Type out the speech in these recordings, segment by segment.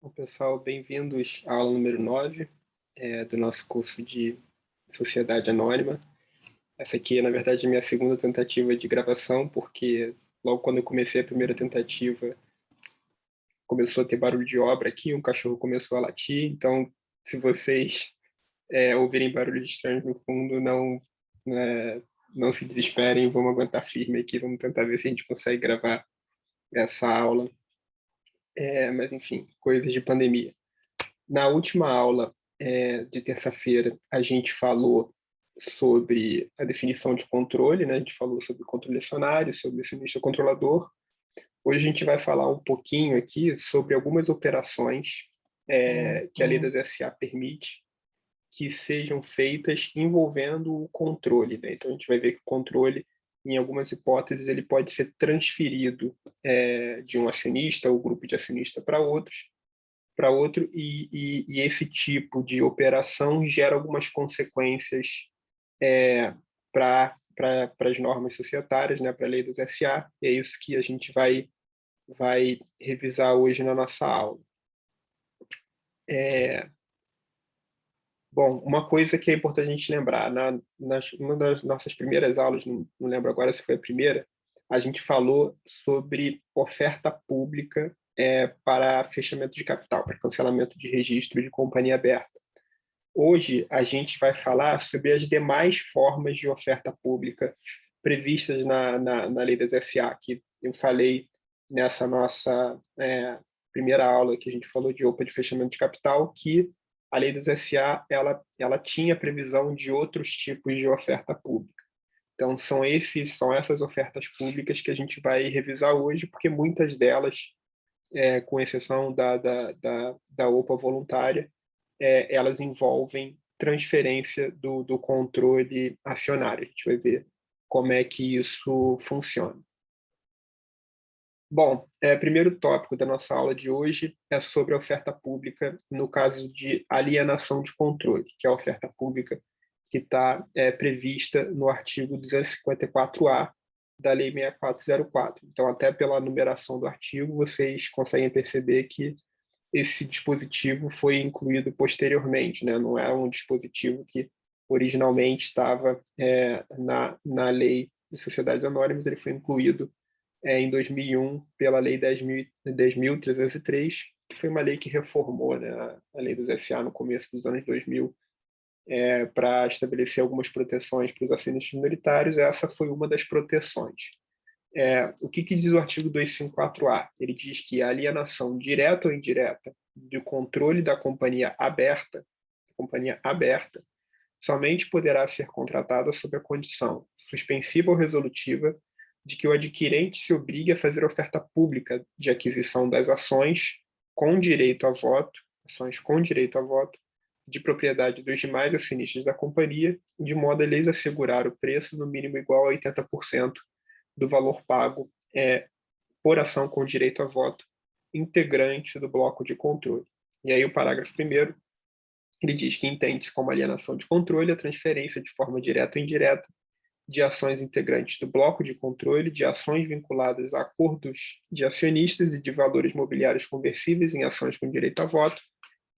Bom, pessoal, bem-vindos à aula número 9 do nosso curso de Sociedade Anônima. Essa aqui, na verdade, é a minha segunda tentativa de gravação, porque logo quando eu comecei a primeira tentativa, começou a ter barulho de obra aqui, um cachorro começou a latir, então, se vocês ouvirem barulhos estranhos no fundo, não se desesperem, vamos aguentar firme aqui, vamos tentar ver se a gente consegue gravar essa aula. Mas, enfim, coisas de pandemia. Na última aula de terça-feira, a gente falou sobre a definição de controle, né? A gente falou sobre controle acionário, sobre acionista controlador. Hoje a gente vai falar um pouquinho aqui sobre algumas operações que a lei das SA permite que sejam feitas envolvendo o controle, né? Então a gente vai ver que o controle, em algumas hipóteses, ele pode ser transferido de um acionista ou grupo de acionista para outro, e esse tipo de operação gera algumas consequências para as normas societárias, né, para a lei dos SA, e é isso que a gente vai revisar hoje na nossa aula. Bom, uma coisa que é importante a gente lembrar, uma das nossas primeiras aulas, não lembro agora se foi a primeira, a gente falou sobre oferta pública para fechamento de capital, para cancelamento de registro de companhia aberta. Hoje, a gente vai falar sobre as demais formas de oferta pública previstas na Lei das SA, que eu falei nessa nossa primeira aula, que a gente falou de OPA de fechamento de capital, que a Lei das SA ela tinha previsão de outros tipos de oferta pública. Então, são essas ofertas públicas que a gente vai revisar hoje, porque muitas delas, com exceção da OPA voluntária, elas envolvem transferência do controle acionário. A gente vai ver como é que isso funciona. Bom, primeiro tópico da nossa aula de hoje é sobre a oferta pública no caso de alienação de controle, que é a oferta pública que está prevista no artigo 254-A da Lei 6404. Então, até pela numeração do artigo, vocês conseguem perceber que esse dispositivo foi incluído posteriormente, né? Não é um dispositivo que originalmente estava na Lei de Sociedades Anônimas, ele foi incluído em 2001 pela Lei 10.303, que foi uma lei que reformou, né, a Lei dos SA no começo dos anos 2000, para estabelecer algumas proteções para os acionistas minoritários. Essa foi uma das proteções. O que diz o artigo 254-A? Ele diz que a alienação direta ou indireta do controle da companhia aberta, somente poderá ser contratada sob a condição suspensiva ou resolutiva de que o adquirente se obrigue a fazer oferta pública de aquisição das ações com direito a voto, de propriedade dos demais acionistas da companhia, de modo a lhes assegurar o preço no mínimo igual a 80% do valor pago por ação com direito a voto integrante do bloco de controle. E aí o parágrafo 1º, ele diz que entende-se como alienação de controle a transferência de forma direta ou indireta de ações integrantes do bloco de controle, de ações vinculadas a acordos de acionistas e de valores mobiliários conversíveis em ações com direito a voto,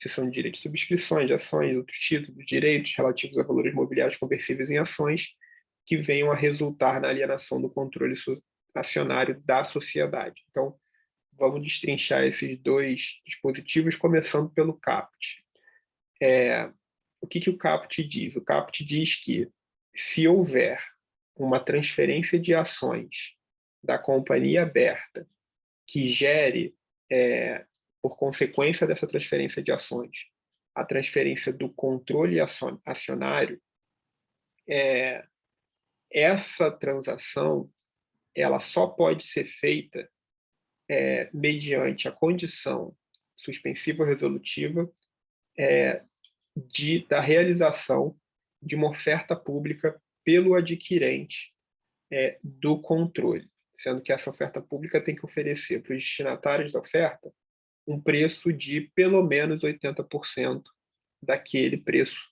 seção de direitos de subscrições de ações, outros títulos, direitos relativos a valores mobiliários conversíveis em ações, que venham a resultar na alienação do controle acionário da sociedade. Então, vamos destrinchar esses dois dispositivos, começando pelo CAPT. O que o CAPT diz? O CAPT diz que, se houver uma transferência de ações da companhia aberta que gere, por consequência dessa transferência de ações, a transferência do controle acionário, essa transação ela só pode ser feita mediante a condição suspensiva ou resolutiva da realização de uma oferta pública pelo adquirente do controle, sendo que essa oferta pública tem que oferecer para os destinatários da oferta um preço de pelo menos 80% daquele preço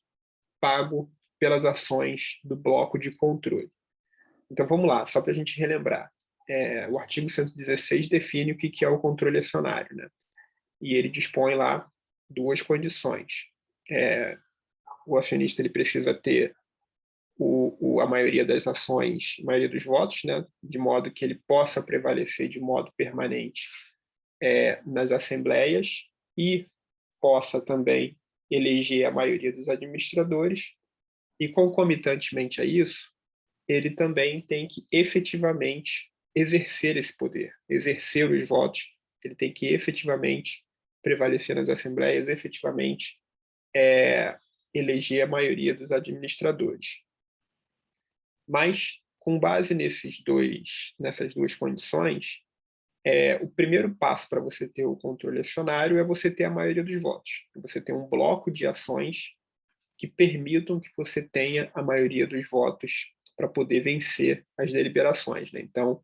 pago pelas ações do bloco de controle. Então vamos lá, só para a gente relembrar. O artigo 116 define o que é o controle acionário, né? e ele dispõe lá duas condições. O acionista ele precisa ter a maioria das ações, a maioria dos votos, né, de modo que ele possa prevalecer de modo permanente nas assembleias e possa também eleger a maioria dos administradores, e concomitantemente a isso, ele também tem que efetivamente exercer esse poder, exercer os votos, ele tem que efetivamente prevalecer nas assembleias, efetivamente eleger a maioria dos administradores. Mas, com base nessas duas condições, o primeiro passo para você ter o controle acionário é você ter a maioria dos votos. Você ter um bloco de ações que permitam que você tenha a maioria dos votos para poder vencer as deliberações, né? Então,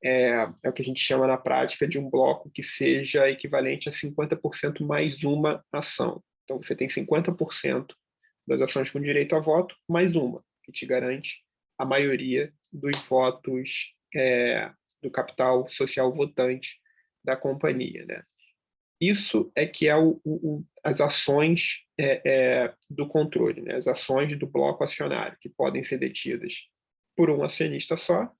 é o que a gente chama na prática de um bloco que seja equivalente a 50% mais uma ação. Então, você tem 50% das ações com direito a voto, mais uma, que te garante a maioria dos votos do capital social votante da companhia, né? Isso é que é as ações do controle, né? As ações do bloco acionário, que podem ser detidas por um acionista só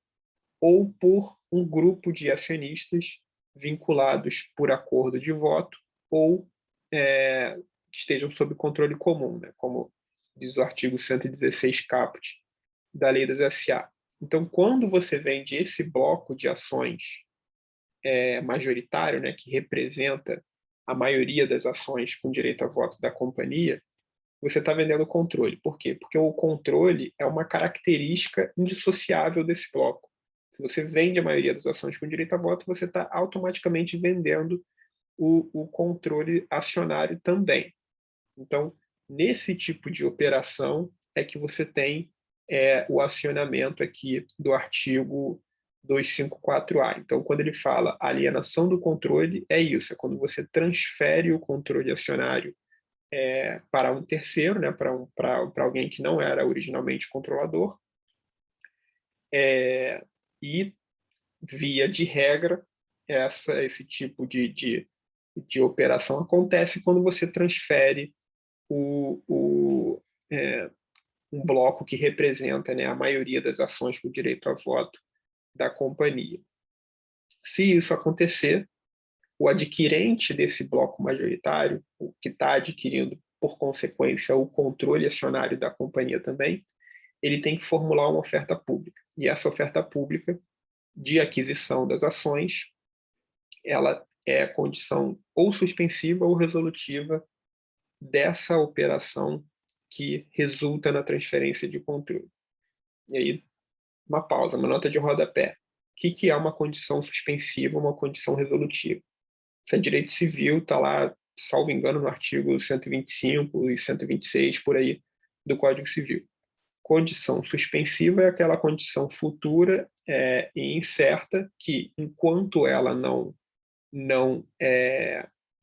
ou por um grupo de acionistas vinculados por acordo de voto ou que estejam sob controle comum, né? Como diz o artigo 116 caput da Lei das SA. Então, quando você vende esse bloco de ações majoritário, né, que representa a maioria das ações com direito a voto da companhia, você está vendendo o controle. Por quê? Porque o controle é uma característica indissociável desse bloco. Se você vende a maioria das ações com direito a voto, você está automaticamente vendendo o controle acionário também. Então, nesse tipo de operação é que você tem o acionamento aqui do artigo 254A. Então, quando ele fala alienação do controle, é isso, é quando você transfere o controle acionário para um terceiro, né, para alguém que não era originalmente controlador, e, via de regra, esse tipo de operação acontece quando você transfere um bloco que representa, né, a maioria das ações com direito a voto da companhia. Se isso acontecer, o adquirente desse bloco majoritário, o que está adquirindo, por consequência, o controle acionário da companhia também, ele tem que formular uma oferta pública. E essa oferta pública de aquisição das ações, ela é condição ou suspensiva ou resolutiva dessa operação que resulta na transferência de controle. E aí, uma pausa, uma nota de rodapé. O que é uma condição suspensiva, uma condição resolutiva? Isso é direito civil, está lá, salvo engano, no artigo 125 e 126, por aí, do Código Civil. Condição suspensiva é aquela condição futura e incerta que, enquanto ela não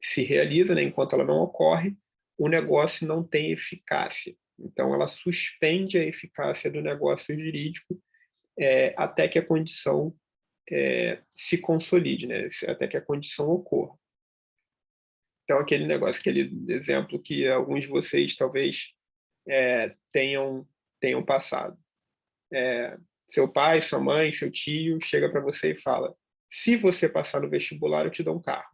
se realiza, né, enquanto ela não ocorre, o negócio não tem eficácia. Então, ela suspende a eficácia do negócio jurídico até que a condição se consolide, né, até que a condição ocorra. Então, aquele negócio, aquele exemplo que alguns de vocês talvez tenham passado. Seu pai, sua mãe, seu tio chega para você e fala: se você passar no vestibular, eu te dou um carro.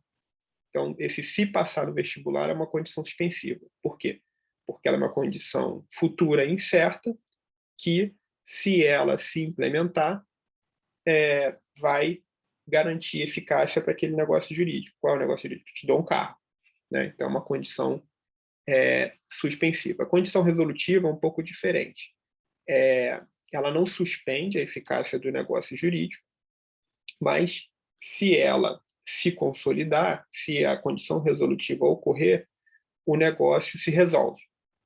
Então, esse se passar no vestibular é uma condição suspensiva. Por quê? Porque ela é uma condição futura incerta que, se ela se implementar, vai garantir eficácia para aquele negócio jurídico. Qual é o negócio jurídico? Te dou um carro. Né? Então, é uma condição suspensiva. A condição resolutiva é um pouco diferente. Ela não suspende a eficácia do negócio jurídico, mas se ela se consolidar, se a condição resolutiva ocorrer, o negócio se resolve.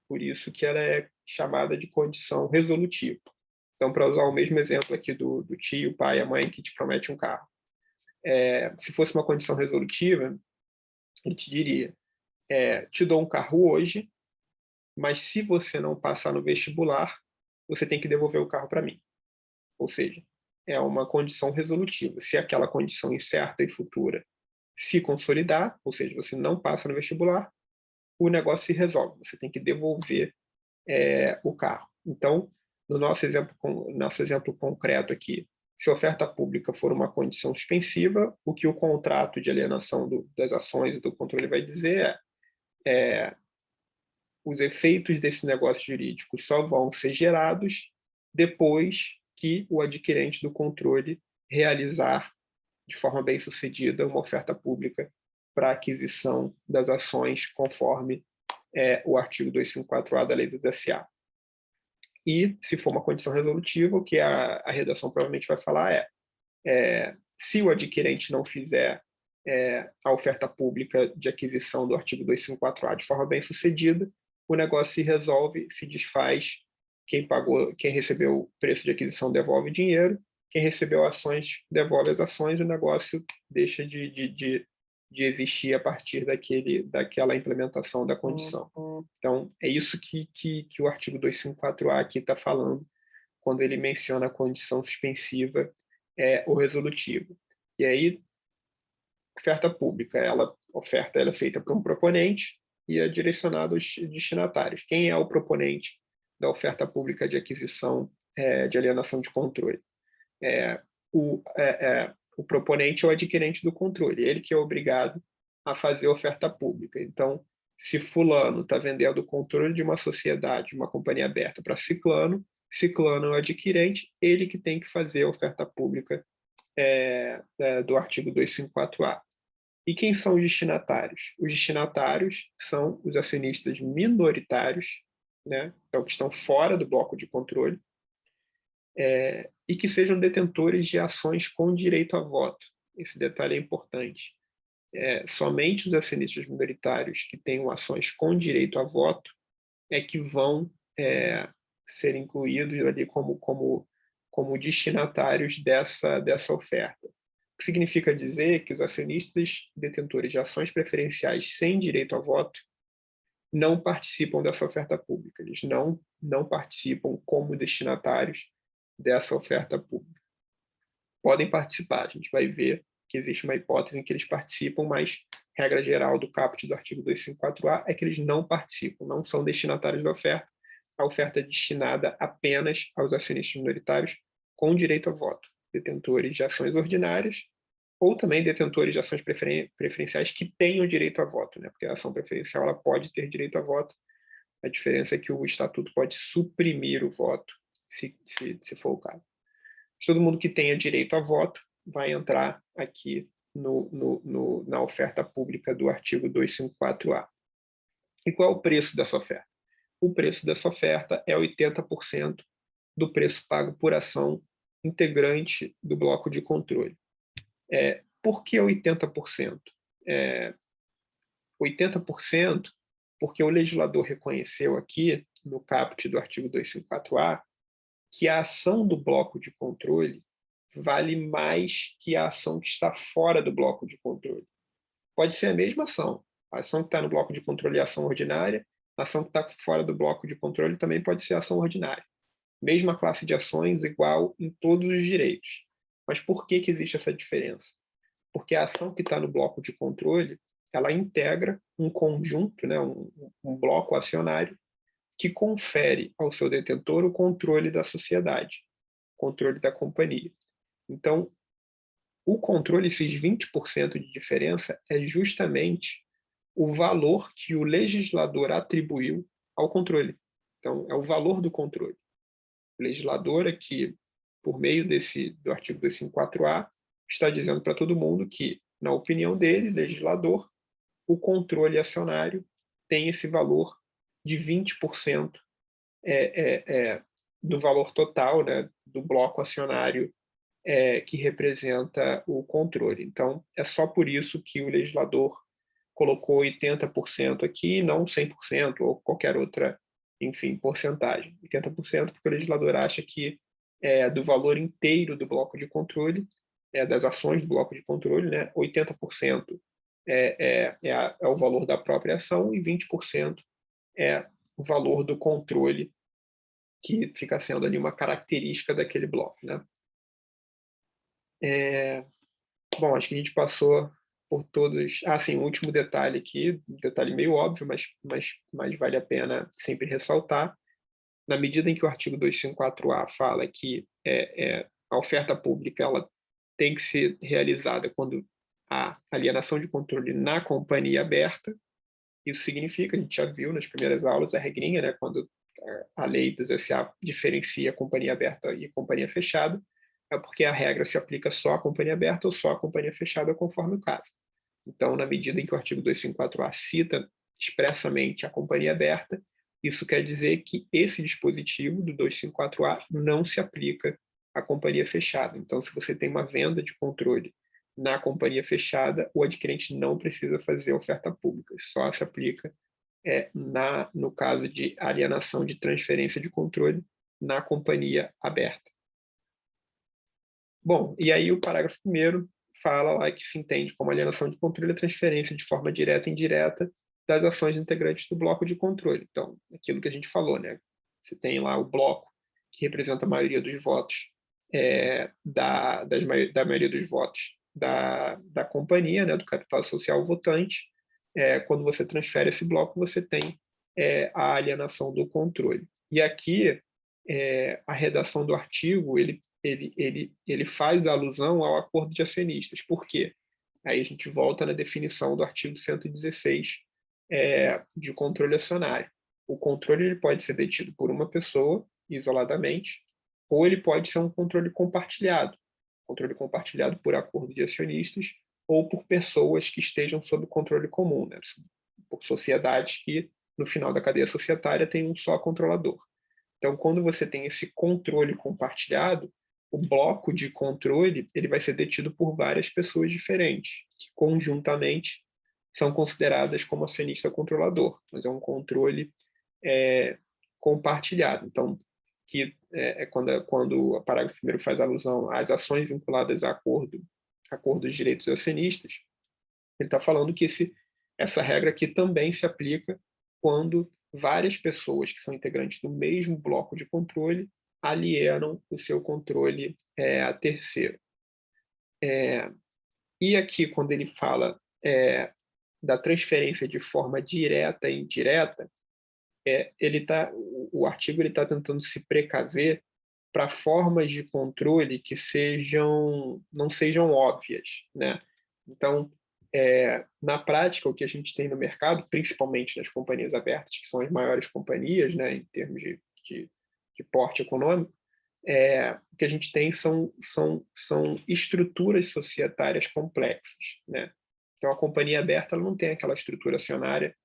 Por isso que ela é chamada de condição resolutiva. Então, para usar o mesmo exemplo aqui do tio, o pai, a mãe que te promete um carro. Se fosse uma condição resolutiva, ele te diria: te dou um carro hoje, mas se você não passar no vestibular, você tem que devolver o carro para mim. Ou seja, é uma condição resolutiva. Se aquela condição incerta e futura se consolidar, ou seja, você não passa no vestibular, o negócio se resolve, você tem que devolver o carro. Então, no nosso exemplo concreto aqui, se a oferta pública for uma condição suspensiva, o que o contrato de alienação das ações e do controle vai dizer os efeitos desse negócio jurídico só vão ser gerados depois que o adquirente do controle realizar de forma bem-sucedida uma oferta pública para aquisição das ações conforme o artigo 254-A da Lei das SA. E, se for uma condição resolutiva, o que a redação provavelmente vai falar se o adquirente não fizer a oferta pública de aquisição do artigo 254-A de forma bem-sucedida, o negócio se resolve, se desfaz, quem recebeu o preço de aquisição devolve o dinheiro, quem recebeu ações devolve as ações, o negócio deixa de existir a partir daquela implementação da condição. Então, é isso que o artigo 254-A aqui está falando, quando ele menciona a condição suspensiva ou resolutiva. E aí, oferta pública, oferta é feita por um proponente e é direcionada aos destinatários. Quem é o proponente da oferta pública de aquisição de alienação de controle? O proponente é o adquirente do controle, ele que é obrigado a fazer a oferta pública. Então, se fulano está vendendo o controle de uma sociedade, uma companhia aberta para ciclano, ciclano é o adquirente, ele que tem que fazer a oferta pública do artigo 254-A. E quem são os destinatários? Os destinatários são os acionistas minoritários, né? Então, que estão fora do bloco de controle, e que sejam detentores de ações com direito a voto. Esse detalhe é importante. Somente os acionistas minoritários que tenham ações com direito a voto é que vão ser incluídos ali como destinatários dessa oferta. O que significa dizer que os acionistas detentores de ações preferenciais sem direito a voto não participam dessa oferta pública, eles não participam como destinatários dessa oferta pública. Podem participar, a gente vai ver que existe uma hipótese em que eles participam, mas regra geral do caput do artigo 254-A é que eles não participam, não são destinatários da oferta. A oferta é destinada apenas aos acionistas minoritários com direito a voto, detentores de ações ordinárias ou também detentores de ações preferenciais que tenham direito a voto, né? Porque a ação preferencial ela pode ter direito a voto, a diferença é que o estatuto pode suprimir o voto, se for o caso. Todo mundo que tenha direito a voto vai entrar aqui na oferta pública do artigo 254-A. E qual é o preço dessa oferta? O preço dessa oferta é 80% do preço pago por ação integrante do bloco de controle. Por que 80%? 80% porque o legislador reconheceu aqui, no caput do artigo 254-A, que a ação do bloco de controle vale mais que a ação que está fora do bloco de controle. Pode ser a mesma ação. A ação que está no bloco de controle é a ação ordinária, a ação que está fora do bloco de controle também pode ser a ação ordinária. Mesma classe de ações, igual em todos os direitos. Mas por que existe essa diferença? Porque a ação que está no bloco de controle, ela integra um conjunto, né, um bloco acionário, que confere ao seu detentor o controle da sociedade, controle da companhia. Então, o controle, esses 20% de diferença, é justamente o valor que o legislador atribuiu ao controle. Então, é o valor do controle. O legislador aqui, por meio do artigo 254-A, está dizendo para todo mundo que, na opinião dele, legislador, o controle acionário tem esse valor de 20% do valor total, né, do bloco acionário que representa o controle. Então, é só por isso que o legislador colocou 80% aqui, não 100% ou qualquer outra, enfim, porcentagem. 80% porque o legislador acha que do valor inteiro do bloco de controle, das ações do bloco de controle, né, 80% é o valor da própria ação e 20% é o valor do controle que fica sendo ali uma característica daquele bloco, né? Bom, acho que a gente passou por todos. Ah, sim, um último detalhe aqui, um detalhe meio óbvio, mas vale a pena sempre ressaltar. Na medida em que o artigo 254A fala que a oferta pública ela tem que ser realizada quando há alienação de controle na companhia aberta, isso significa, a gente já viu nas primeiras aulas, a regrinha, né, quando a lei dos SA diferencia companhia aberta e companhia fechada, é porque a regra se aplica só à companhia aberta ou só à companhia fechada, conforme o caso. Então, na medida em que o artigo 254A cita expressamente a companhia aberta, isso quer dizer que esse dispositivo do 254A não se aplica à companhia fechada. Então, se você tem uma venda de controle na companhia fechada, o adquirente não precisa fazer oferta pública, só se aplica no caso de alienação de transferência de controle na companhia aberta. Bom, e aí o parágrafo 1º fala lá que se entende como alienação de controle a transferência de forma direta e indireta das ações integrantes do bloco de controle. Então, aquilo que a gente falou, né? Você tem lá o bloco que representa a maioria dos votos da maioria dos votos da companhia, né, do capital social votante. Quando você transfere esse bloco, você tem a alienação do controle. E aqui, a redação do artigo, ele faz alusão ao acordo de acionistas. Por quê? Aí a gente volta na definição do artigo 116 de controle acionário. O controle ele pode ser detido por uma pessoa, isoladamente, ou ele pode ser um controle compartilhado por acordo de acionistas ou por pessoas que estejam sob controle comum, né? Por sociedades que, no final da cadeia societária, tem um só controlador. Então, quando você tem esse controle compartilhado, o bloco de controle ele vai ser detido por várias pessoas diferentes, que conjuntamente são consideradas como acionista controlador, mas é um controle compartilhado. Então, que quando o parágrafo 1º faz alusão às ações vinculadas a acordos de direitos acionistas, ele está falando que essa regra aqui também se aplica quando várias pessoas que são integrantes do mesmo bloco de controle alienam o seu controle a terceiro. E aqui, quando ele fala da transferência de forma direta e indireta, o artigo está tentando se precaver para formas de controle que não sejam óbvias, né? Então, na prática, o que a gente tem no mercado, principalmente nas companhias abertas, que são as maiores companhias, né, em termos de porte econômico, o que a gente tem são estruturas societárias complexas, né? Então, a companhia aberta ela não tem aquela estrutura acionária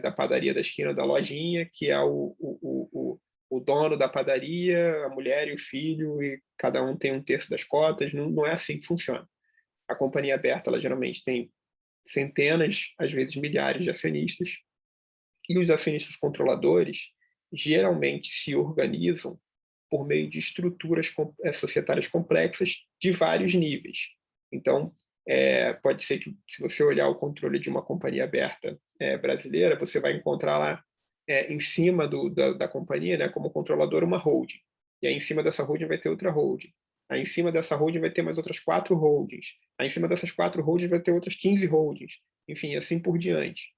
da padaria da esquina da lojinha, que é o dono da padaria, a mulher e o filho, e cada um tem um terço das cotas. Não é assim que funciona. A companhia aberta, ela geralmente tem centenas, às vezes milhares de acionistas, e os acionistas controladores geralmente se organizam por meio de estruturas societárias complexas de vários níveis. Então, pode ser que, se você olhar o controle de uma companhia aberta brasileira, você vai encontrar lá, em cima da companhia, né, como controlador, uma holding. E aí, em cima dessa holding, vai ter outra holding. Aí, em cima dessa holding, vai ter mais outras 4 holdings. Aí, em cima dessas 4 holdings, vai ter outras 15 holdings. Enfim, assim por diante.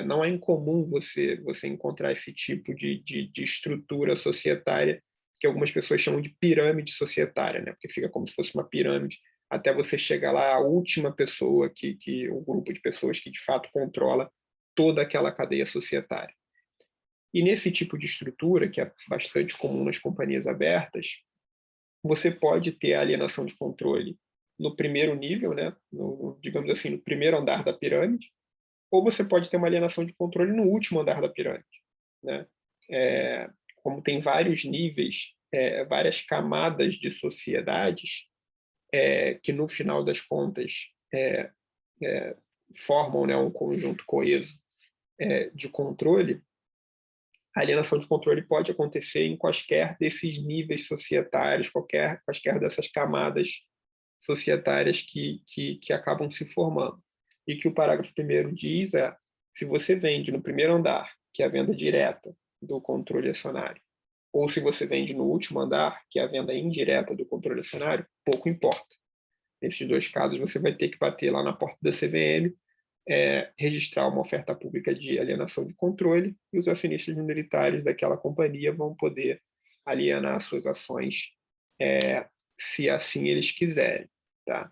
Não é incomum você encontrar esse tipo de estrutura societária que algumas pessoas chamam de pirâmide societária, né? Porque fica como se fosse uma pirâmide, até você chegar lá à última pessoa, o grupo de pessoas que de fato controla toda aquela cadeia societária. E nesse tipo de estrutura, que é bastante comum nas companhias abertas, você pode ter a alienação de controle no primeiro nível, né? Digamos assim, no primeiro andar da pirâmide, ou você pode ter uma alienação de controle no último andar da pirâmide, né? Como tem vários níveis, várias camadas de sociedades que, no final das contas, formam, né, um conjunto coeso de controle, a alienação de controle pode acontecer em quaisquer desses níveis societários, quaisquer dessas camadas societárias que acabam se formando. E que o parágrafo 1º diz se você vende no primeiro andar, que é a venda direta do controle acionário, ou se você vende no último andar, que é a venda indireta do controle acionário, pouco importa. Nesses dois casos, você vai ter que bater lá na porta da CVM, registrar uma oferta pública de alienação de controle, e os acionistas minoritários daquela companhia vão poder alienar suas ações, se assim eles quiserem, tá?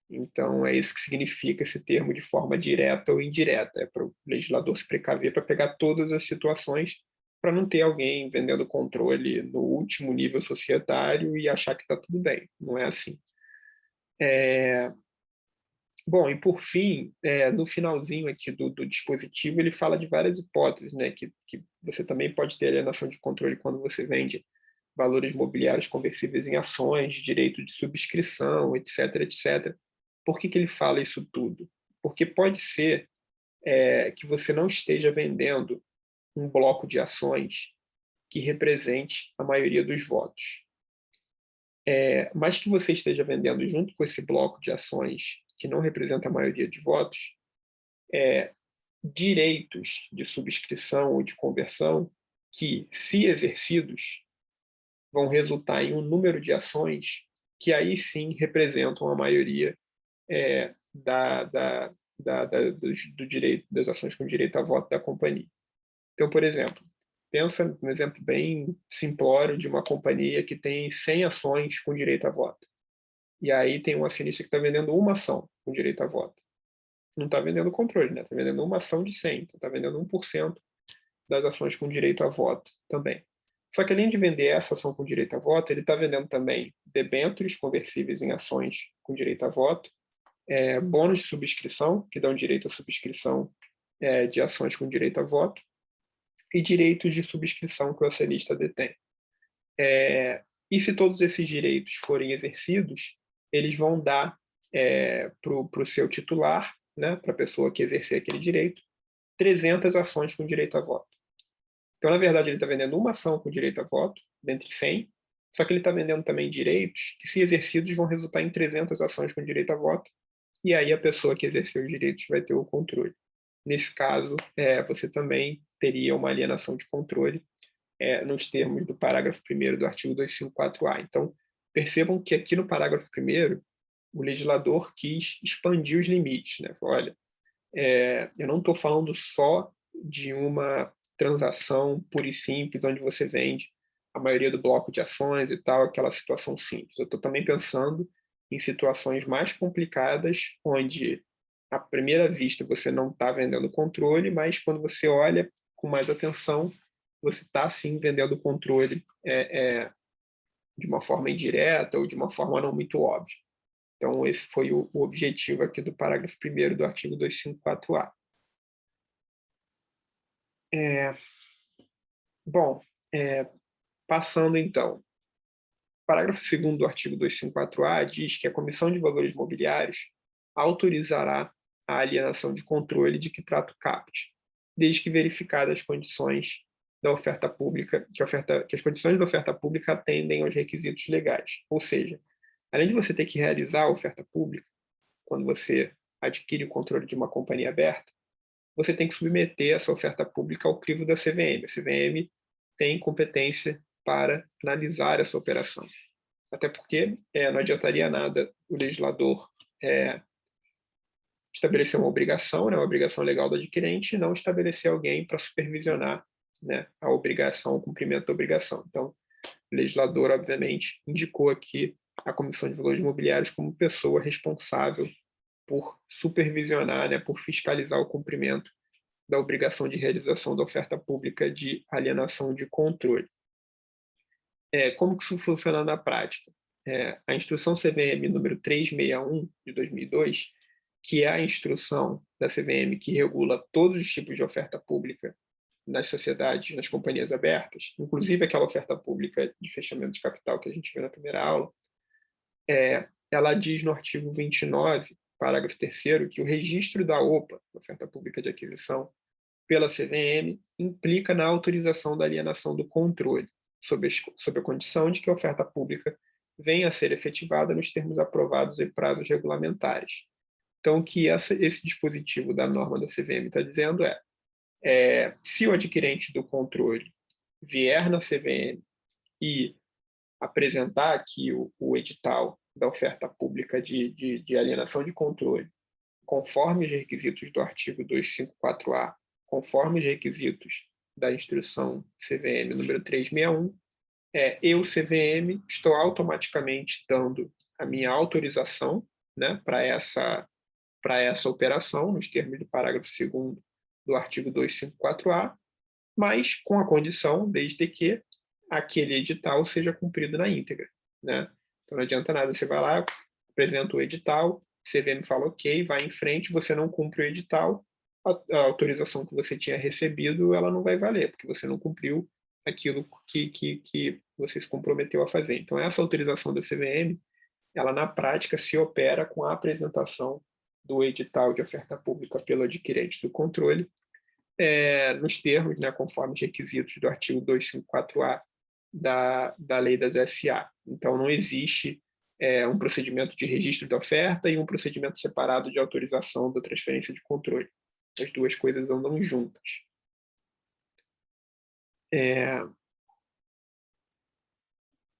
Então, é isso que significa esse termo de forma direta ou indireta. É para o legislador se precaver para pegar todas as situações, para não ter alguém vendendo controle no último nível societário e achar que está tudo bem. Não é assim. Bom, e por fim, no finalzinho aqui do dispositivo, ele fala de várias hipóteses, né, que você também pode ter alienação de controle quando você vende valores mobiliários conversíveis em ações, direito de subscrição, etc, etc. Por que ele fala isso tudo? Porque pode ser que você não esteja vendendo um bloco de ações que represente a maioria dos votos, mas que você esteja vendendo junto com esse bloco de ações que não representa a maioria de votos, direitos de subscrição ou de conversão que, se exercidos, vão resultar em um número de ações que aí sim representam a maioria do direito, das ações com direito a voto da companhia. Então, por exemplo, pensa num exemplo bem simplório de uma companhia que tem 100 ações com direito a voto. E aí tem um acionista que está vendendo uma ação com direito a voto. Não está vendendo controle, né? Está vendendo uma ação de 100, então está vendendo 1% das ações com direito a voto também. Só que além de vender essa ação com direito a voto, ele está vendendo também debêntures conversíveis em ações com direito a voto, bônus de subscrição, que dão direito à subscrição de ações com direito a voto, e direitos de subscrição que o acionista detém. E se todos esses direitos forem exercidos, eles vão dar para o seu titular, né, para a pessoa que exercer aquele direito, 300 ações com direito a voto. Então, na verdade, ele está vendendo uma ação com direito a voto, dentre 100, só que ele está vendendo também direitos que, se exercidos, vão resultar em 300 ações com direito a voto, e aí a pessoa que exerceu os direitos vai ter o controle. Nesse caso, você também teria uma alienação de controle nos termos do parágrafo 1º do artigo 254-A. Então, percebam que aqui no parágrafo 1º, o legislador quis expandir os limites, né? Olha, eu não estou falando só de uma transação pura e simples, onde você vende a maioria do bloco de ações e tal, aquela situação simples. Eu estou também pensando em situações mais complicadas, onde, à primeira vista, você não está vendendo controle, mas quando você olha com mais atenção, você está, sim, vendendo o controle de uma forma indireta ou de uma forma não muito óbvia. Então, esse foi o objetivo aqui do parágrafo 1º do artigo 254-A. Bom, passando então. O parágrafo 2º do artigo 254-A diz que a Comissão de Valores Mobiliários autorizará a alienação de controle de que trata o caput, desde que verificadas as condições da oferta pública, que as condições da oferta pública atendem aos requisitos legais. Ou seja, além de você ter que realizar a oferta pública, quando você adquire o controle de uma companhia aberta, você tem que submeter a sua oferta pública ao crivo da CVM. A CVM tem competência para analisar essa operação. Até porque não adiantaria nada o legislador estabelecer uma obrigação, né, uma obrigação legal do adquirente, e não estabelecer alguém para supervisionar, né, a obrigação, o cumprimento da obrigação. Então, o legislador, obviamente, indicou aqui a Comissão de Valores Mobiliários como pessoa responsável por supervisionar, né, por fiscalizar o cumprimento da obrigação de realização da oferta pública de alienação de controle. Como que isso funciona na prática? A instrução CVM número 361 de 2002, que é a instrução da CVM que regula todos os tipos de oferta pública nas sociedades, nas companhias abertas, inclusive aquela oferta pública de fechamento de capital que a gente viu na primeira aula, ela diz no artigo 29, parágrafo 3º, que o registro da OPA, oferta pública de aquisição, pela CVM, implica na autorização da alienação do controle, sob a condição de que a oferta pública venha a ser efetivada nos termos aprovados e prazos regulamentares. Então, o que esse dispositivo da norma da CVM está dizendo se o adquirente do controle vier na CVM e apresentar aqui o edital da oferta pública de alienação de controle, conforme os requisitos do artigo 254-A, conforme os requisitos da instrução CVM número 361, eu, CVM, estou automaticamente dando a minha autorização, né, para essa operação, nos termos do parágrafo 2º do artigo 254-A, mas com a condição, desde que aquele edital seja cumprido na íntegra, né? Então não adianta nada, você vai lá, apresenta o edital, CVM fala ok, vai em frente, você não cumpre o edital, a autorização que você tinha recebido, ela não vai valer, porque você não cumpriu aquilo que você se comprometeu a fazer. Então essa autorização da CVM, ela na prática se opera com a apresentação do edital de oferta pública pelo adquirente do controle, nos termos, né, conforme os requisitos do artigo 254-A da lei das SA. Então, não existe um procedimento de registro da oferta e um procedimento separado de autorização da transferência de controle. As duas coisas andam juntas.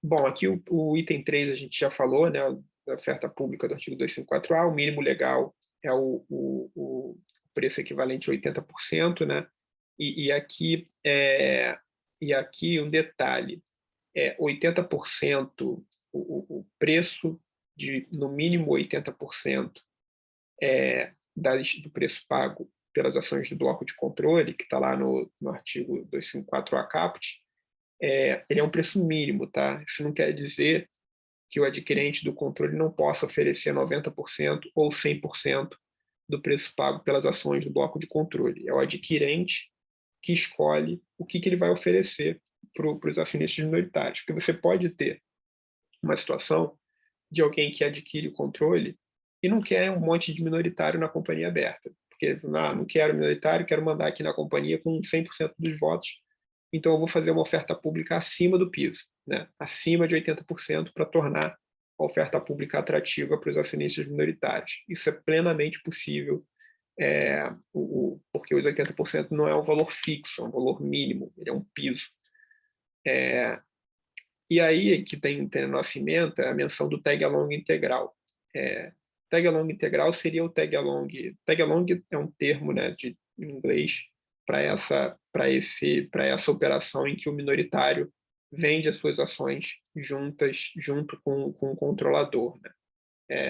Bom, aqui o item 3 a gente já falou, né, da oferta pública do artigo 254-A, o mínimo legal é o preço equivalente a 80%, né? E aqui um detalhe, 80%, o preço de, no mínimo 80% do preço pago pelas ações do bloco de controle, que está lá no artigo 254-A caput, ele é um preço mínimo, tá? Isso não quer dizer que o adquirente do controle não possa oferecer 90% ou 100% do preço pago pelas ações do bloco de controle. É o adquirente que escolhe o que ele vai oferecer para os acionistas minoritários. Porque você pode ter uma situação de alguém que adquire o controle e não quer um monte de minoritário na companhia aberta. Porque, não quero minoritário, quero mandar aqui na companhia com 100% dos votos, então eu vou fazer uma oferta pública acima do piso, né? Acima de 80%, para tornar a oferta pública atrativa para os acionistas minoritários. Isso é plenamente possível, porque os 80% não é um valor fixo, é um valor mínimo, ele é um piso. E aí que tem a nossa emenda a menção do tag-along integral. Tag-along integral seria o tag-along. Tag-along é um termo, né, em inglês para essa operação em que o minoritário vende as suas ações junto com o controlador, né?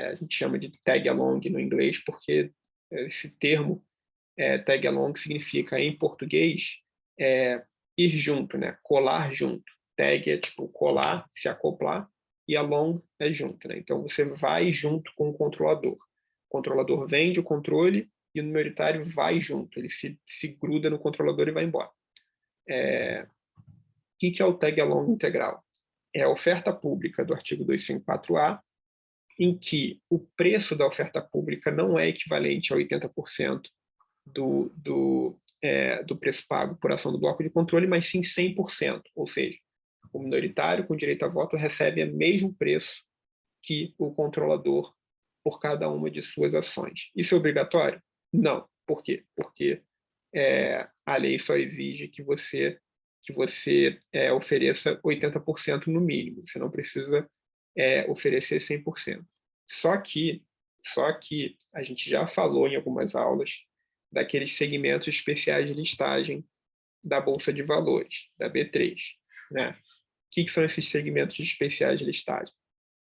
A gente chama de tag-along no inglês porque esse termo tag-along significa, em português, ir junto, né? Colar junto. Tag é tipo colar, se acoplar, e along é junto, né? Então você vai junto com o controlador. O controlador vende o controle e o minoritário vai junto, ele se gruda no controlador e vai embora. O que é o tag along integral? É a oferta pública do artigo 254-A, em que o preço da oferta pública não é equivalente a 80% do preço pago por ação do bloco de controle, mas sim 100%, ou seja, o minoritário com direito a voto recebe o mesmo preço que o controlador por cada uma de suas ações. Isso é obrigatório? Não. Por quê? Porque a lei só exige que você ofereça 80% no mínimo. Você não precisa oferecer 100%. Só que a gente já falou em algumas aulas daqueles segmentos especiais de listagem da Bolsa de Valores, da B3, né? O que são esses segmentos especiais de listagem?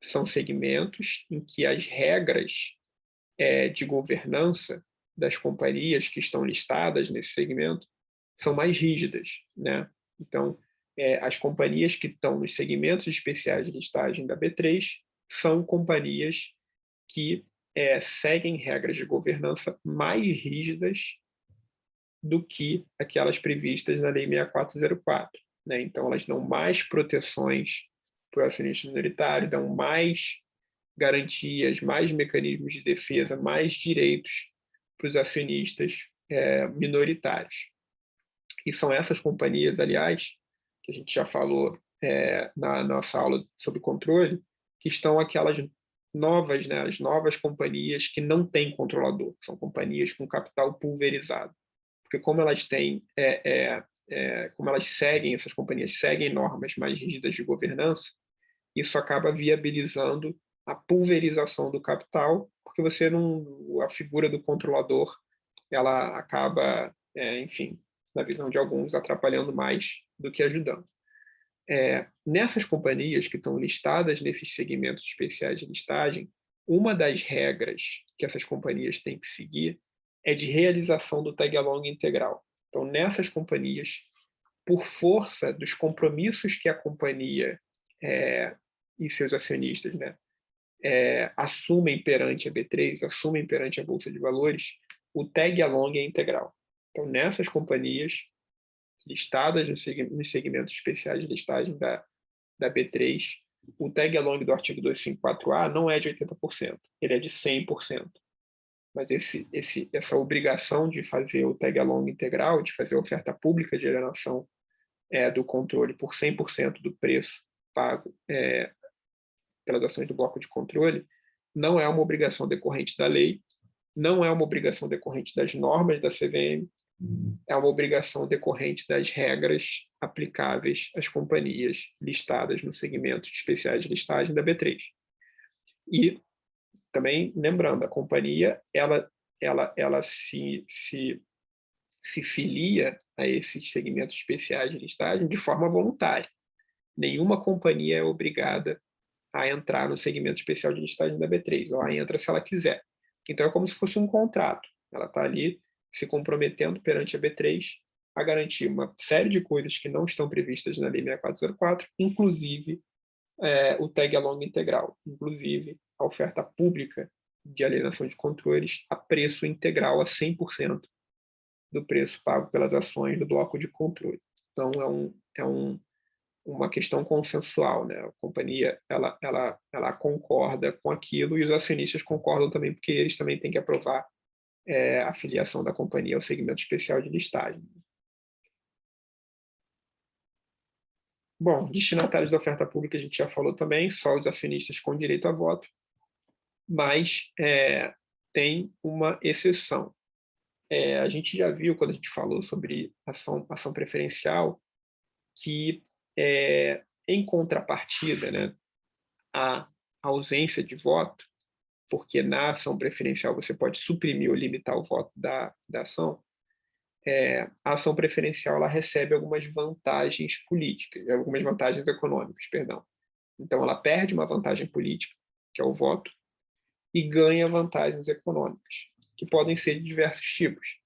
São segmentos em que as regras de governança das companhias que estão listadas nesse segmento são mais rígidas, né? Então, as companhias que estão nos segmentos especiais de listagem da B3 são companhias que seguem regras de governança mais rígidas do que aquelas previstas na Lei 6404. Né? Então, elas dão mais proteções para o acionista minoritário, dão mais garantias, mais mecanismos de defesa, mais direitos para os acionistas minoritários. E são essas companhias, aliás, que a gente já falou na nossa aula sobre controle, que estão aquelas novas, né, as novas companhias que não têm controlador, são companhias com capital pulverizado. Porque como elas têm, como elas seguem, essas companhias seguem normas mais rígidas de governança, isso acaba viabilizando a pulverização do capital, porque você não, a figura do controlador, ela acaba, enfim, na visão de alguns, atrapalhando mais do que ajudando. Nessas companhias que estão listadas nesses segmentos especiais de listagem, uma das regras que essas companhias têm que seguir é de realização do tag-along integral. Então, nessas companhias, por força dos compromissos que a companhia e seus acionistas, né, assumem perante a B3, assumem perante a Bolsa de Valores, o tag-along é integral. Então, nessas companhias listadas nos segmentos especiais de listagem da B3, o tag-along do artigo 254A não é de 80%, ele é de 100%. Mas essa obrigação de fazer o tag-along integral, de fazer a oferta pública de alienação do controle por 100% do preço pago pelas ações do bloco de controle, não é uma obrigação decorrente da lei, não é uma obrigação decorrente das normas da CVM, é uma obrigação decorrente das regras aplicáveis às companhias listadas no segmento de especiais de listagem da B3. E também, lembrando, a companhia ela se filia a esses segmentos especiais de listagem de forma voluntária. Nenhuma companhia é obrigada a entrar no segmento especial de listagem da B3. Ela entra se ela quiser. Então, é como se fosse um contrato. Ela está ali se comprometendo perante a B3 a garantir uma série de coisas que não estão previstas na Lei 6404, inclusive o tag-along integral, inclusive a oferta pública de alienação de controles a preço integral, a 100% do preço pago pelas ações do bloco de controle. Então, uma questão consensual, né? A companhia ela concorda com aquilo e os acionistas concordam também, porque eles também têm que aprovar a filiação da companhia ao segmento especial de listagem. Bom, destinatários da oferta pública a gente já falou também, só os acionistas com direito a voto, mas tem uma exceção. A gente já viu, quando a gente falou sobre ação preferencial, que, em contrapartida, né, a ausência de voto, porque na ação preferencial você pode suprimir ou limitar o voto da ação, a ação preferencial ela recebe algumas vantagens políticas, algumas vantagens econômicas, perdão. Então, ela perde uma vantagem política, que é o voto, e ganha vantagens econômicas, que podem ser de diversos tipos.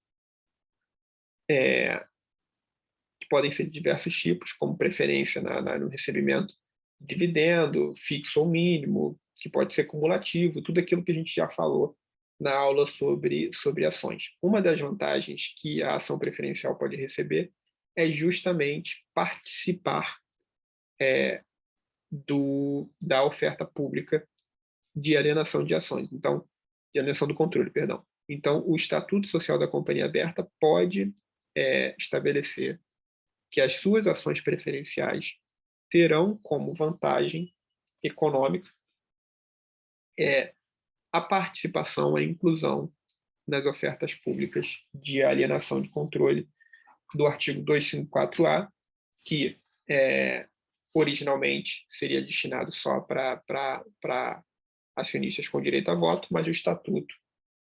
Como preferência no recebimento de dividendo, fixo ou mínimo, que pode ser cumulativo, tudo aquilo que a gente já falou na aula sobre ações. Uma das vantagens que a ação preferencial pode receber é justamente participar da oferta pública de alienação de ações, então, de alienação do controle, perdão. Então, o Estatuto Social da Companhia Aberta pode estabelecer que as suas ações preferenciais terão como vantagem econômica a participação, a inclusão nas ofertas públicas de alienação de controle do artigo 254A, que originalmente seria destinado só para acionistas com direito a voto, mas o Estatuto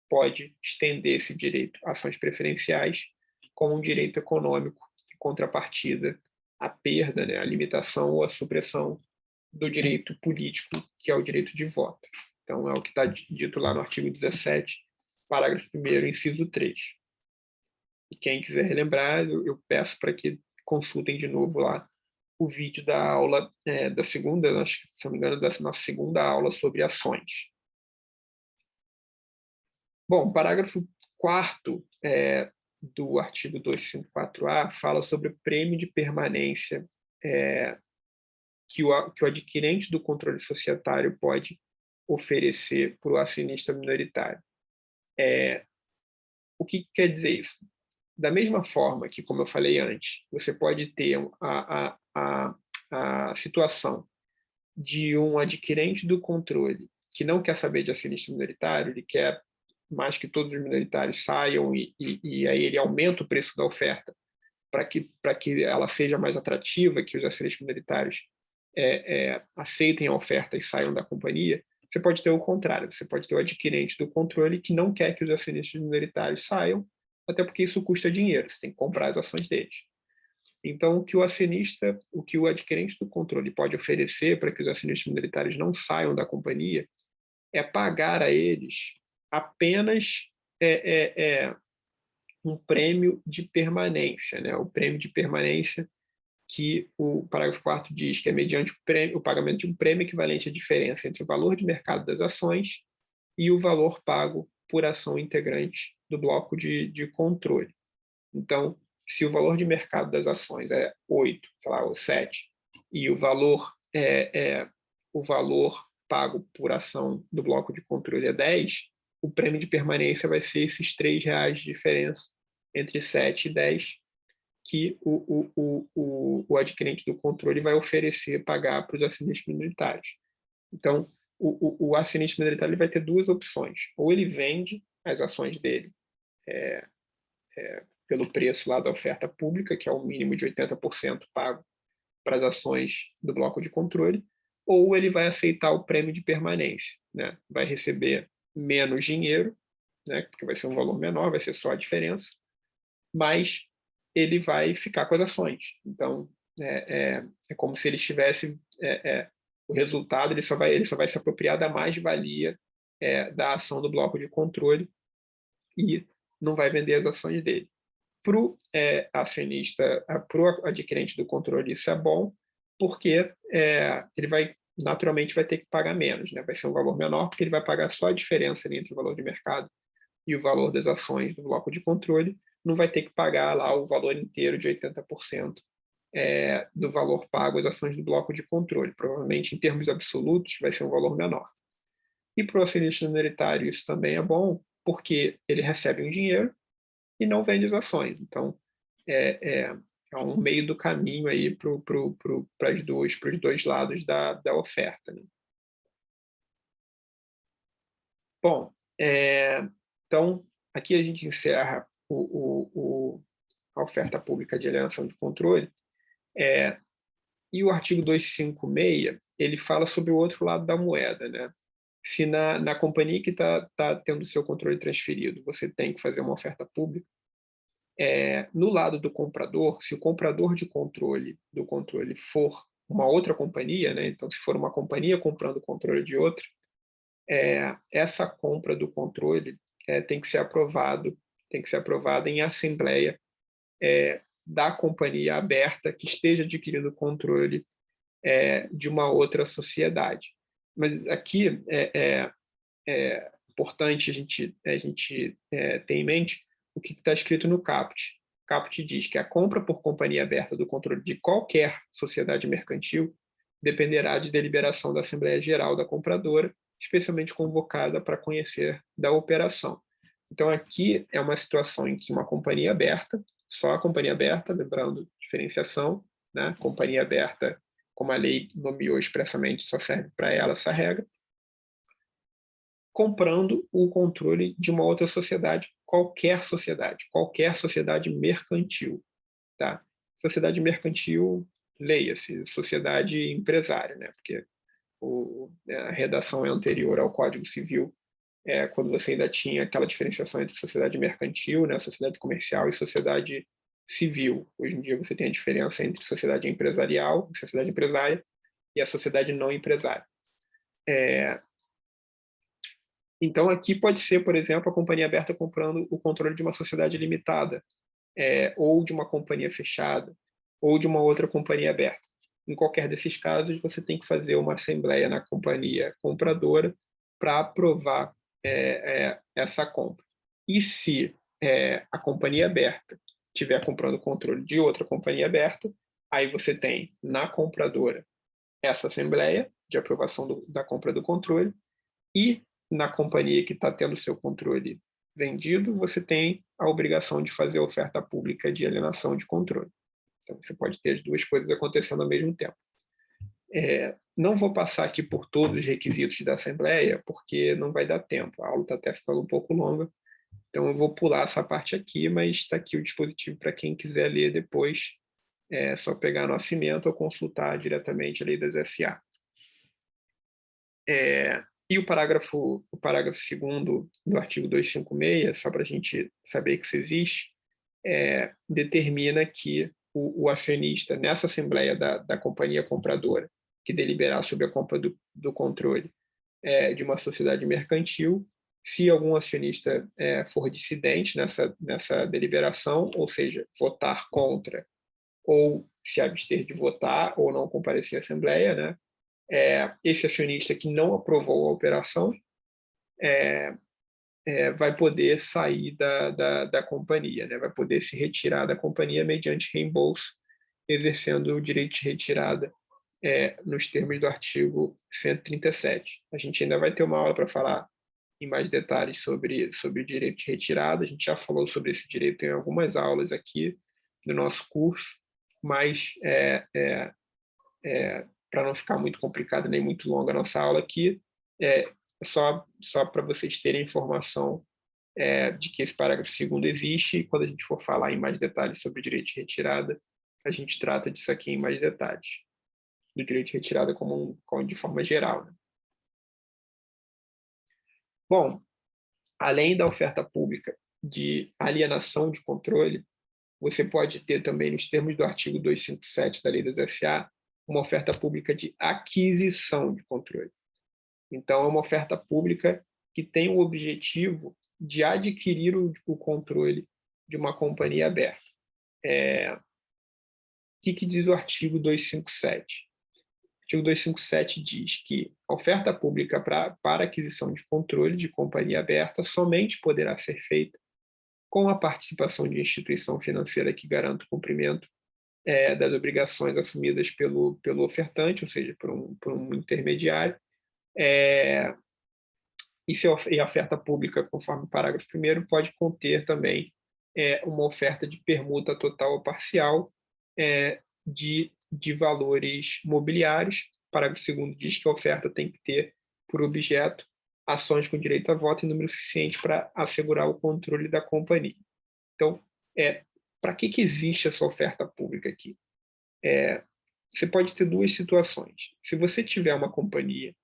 pode estender esse direito a ações preferenciais como um direito econômico em contrapartida à perda, né, à limitação ou à supressão do direito político, que é o direito de voto. Então, é o que está dito lá no artigo 17, parágrafo 1º, inciso 3. E quem quiser relembrar, eu peço para que consultem de novo lá o vídeo da aula da segunda, acho que, se não me engano, dessa nossa segunda aula sobre ações. Bom, parágrafo 4º do artigo 254A fala sobre o prêmio de permanência que o adquirente do controle societário pode oferecer para o acionista minoritário. O que quer dizer isso? Da mesma forma que, como eu falei antes, você pode ter a situação de um adquirente do controle que não quer saber de acionista minoritário, ele quer mais que todos os minoritários saiam e aí ele aumenta o preço da oferta para que ela seja mais atrativa, que os acionistas minoritários aceitem a oferta e saiam da companhia. você pode ter o contrário, você pode ter o adquirente do controle que não quer que os acionistas minoritários saiam, até porque isso custa dinheiro, você tem que comprar as ações deles. Então, o que o adquirente do controle pode oferecer para que os acionistas minoritários não saiam da companhia é pagar a eles apenas um prêmio de permanência, né? O prêmio de permanência que o parágrafo 4º diz que é mediante o pagamento de um prêmio equivalente à diferença entre o valor de mercado das ações e o valor pago por ação integrante do bloco de controle. Então, se o valor de mercado das ações é 8, sei lá, ou 7, e o valor pago por ação do bloco de controle é 10, o prêmio de permanência vai ser esses R$ 3 de diferença entre 7 e 10, que o adquirente do controle vai oferecer pagar para os acionistas minoritários. Então, o acionista minoritário ele vai ter duas opções. Ou ele vende as ações dele pelo preço lá da oferta pública, que é o mínimo de 80% pago para as ações do bloco de controle, ou ele vai aceitar o prêmio de permanência, né? Vai receber menos dinheiro, né? Porque vai ser um valor menor, vai ser só a diferença, mas ele vai ficar com as ações. Então, é como se ele estivesse... o resultado ele só vai se apropriar da mais-valia da ação do bloco de controle e não vai vender as ações dele. Para o acionista, para o adquirente do controle, isso é bom, porque ele naturalmente vai ter que pagar menos, né? Vai ser um valor menor, porque ele vai pagar só a diferença entre o valor de mercado e o valor das ações do bloco de controle, não vai ter que pagar lá o valor inteiro de 80% do valor pago às ações do bloco de controle. Provavelmente, em termos absolutos, vai ser um valor menor. E para o acionista minoritário isso também é bom, porque ele recebe um dinheiro e não vende as ações. Então, é um meio do caminho aí para os dois lados da oferta, né? Bom, então, aqui a gente encerra a oferta pública de alienação de controle, e o artigo 256, ele fala sobre o outro lado da moeda, né? Se na companhia que está tendo seu controle transferido, você tem que fazer uma oferta pública, no lado do comprador, se o comprador do controle for uma outra companhia, né? Então, se for uma companhia comprando o controle de outra, essa compra do controle tem que ser aprovada em assembleia da companhia aberta que esteja adquirindo o controle de uma outra sociedade. Mas aqui é importante a gente ter em mente o que está escrito no caput. O caput diz que a compra por companhia aberta do controle de qualquer sociedade mercantil dependerá de deliberação da Assembleia Geral da compradora, especialmente convocada para conhecer da operação. Então, aqui é uma situação em que uma companhia aberta, só a companhia aberta, lembrando diferenciação, né? Companhia aberta, como a lei nomeou expressamente, só serve para ela essa regra, comprando o controle de uma outra sociedade, qualquer sociedade mercantil, tá? Sociedade mercantil, leia-se, sociedade empresária, né? Porque a redação é anterior ao Código Civil, quando você ainda tinha aquela diferenciação entre sociedade mercantil, né, sociedade comercial e sociedade civil. Hoje em dia você tem a diferença entre sociedade empresarial, sociedade empresária, e a sociedade não empresária. Então, aqui pode ser, por exemplo, a companhia aberta comprando o controle de uma sociedade limitada, ou de uma companhia fechada, ou de uma outra companhia aberta. Em qualquer desses casos, você tem que fazer uma assembleia na companhia compradora para aprovar essa compra. E se a companhia aberta estiver comprando o controle de outra companhia aberta, aí você tem na compradora essa assembleia de aprovação da compra do controle, e na companhia que está tendo seu controle vendido, você tem a obrigação de fazer a oferta pública de alienação de controle. Então, você pode ter as duas coisas acontecendo ao mesmo tempo. Não vou passar aqui por todos os requisitos da Assembleia, porque não vai dar tempo. A aula está até ficando um pouco longa, então eu vou pular essa parte aqui, mas está aqui o dispositivo para quem quiser ler depois. É só pegar no assinato ou consultar diretamente a lei das SA. E o parágrafo 2º do artigo 256, só para a gente saber que isso existe, determina que o acionista, nessa assembleia da companhia compradora, que deliberar sobre a compra do controle de uma sociedade mercantil, se algum acionista for dissidente nessa deliberação, ou seja, votar contra ou se abster de votar ou não comparecer à assembleia, né? Esse acionista que não aprovou a operação vai poder sair da companhia, né? Vai poder se retirar da companhia mediante reembolso, exercendo o direito de retirada nos termos do artigo 137. A gente ainda vai ter uma aula para falar em mais detalhes sobre o direito de retirada. A gente já falou sobre esse direito em algumas aulas aqui do nosso curso, mas para não ficar muito complicado nem muito longa a nossa aula aqui, só para vocês terem informação de que esse parágrafo 2º existe, e quando a gente for falar em mais detalhes sobre o direito de retirada, a gente trata disso aqui em mais detalhes, do direito de retirada como de forma geral, né? Bom, além da oferta pública de alienação de controle, você pode ter também, nos termos do artigo 257 da Lei das SA, uma oferta pública de aquisição de controle. Então, é uma oferta pública que tem o objetivo de adquirir o controle de uma companhia aberta. O que diz o artigo 257? O artigo 257 diz que a oferta pública para aquisição de controle de companhia aberta somente poderá ser feita com a participação de instituição financeira que garanta o cumprimento das obrigações assumidas pelo ofertante, ou seja, por um intermediário. E a oferta pública, conforme o parágrafo 1º, pode conter também uma oferta de permuta total ou parcial de valores mobiliários. O parágrafo 2º diz que a oferta tem que ter por objeto ações com direito a voto em número suficiente para assegurar o controle da companhia. Então, para que existe essa oferta pública aqui? Você pode ter duas situações. Se você tiver uma companhia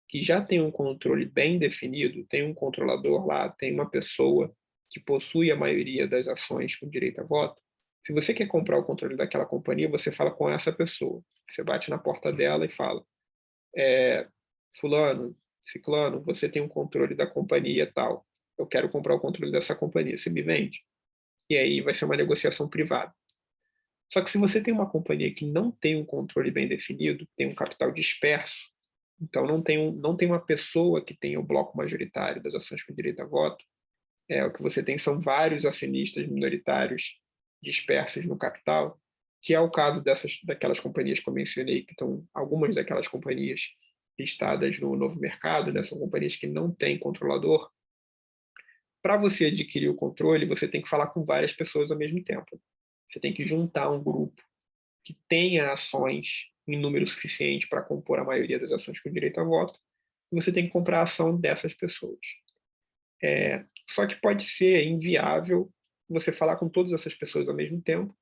que já tem um controle bem definido, tem um controlador lá, tem uma pessoa que possui a maioria das ações com direito a voto, se você quer comprar o controle daquela companhia, você fala com essa pessoa. Você bate na porta dela e fala: fulano, ciclano, você tem um controle da companhia tal. Eu quero comprar o controle dessa companhia. Você me vende? E aí vai ser uma negociação privada. Só que se você tem uma companhia que não tem um controle bem definido, tem um capital disperso, então não tem uma pessoa que tenha o bloco majoritário das ações com direito a voto, o que você tem são vários acionistas minoritários dispersos no capital, que é o caso daquelas companhias que eu mencionei, que estão algumas daquelas companhias listadas no novo mercado, né, são companhias que não têm controlador. Para você adquirir o controle, você tem que falar com várias pessoas ao mesmo tempo. Você tem que juntar um grupo que tenha ações em número suficiente para compor a maioria das ações com direito a voto, e você tem que comprar a ação dessas pessoas. Só que pode ser inviável você falar com todas essas pessoas ao mesmo tempo,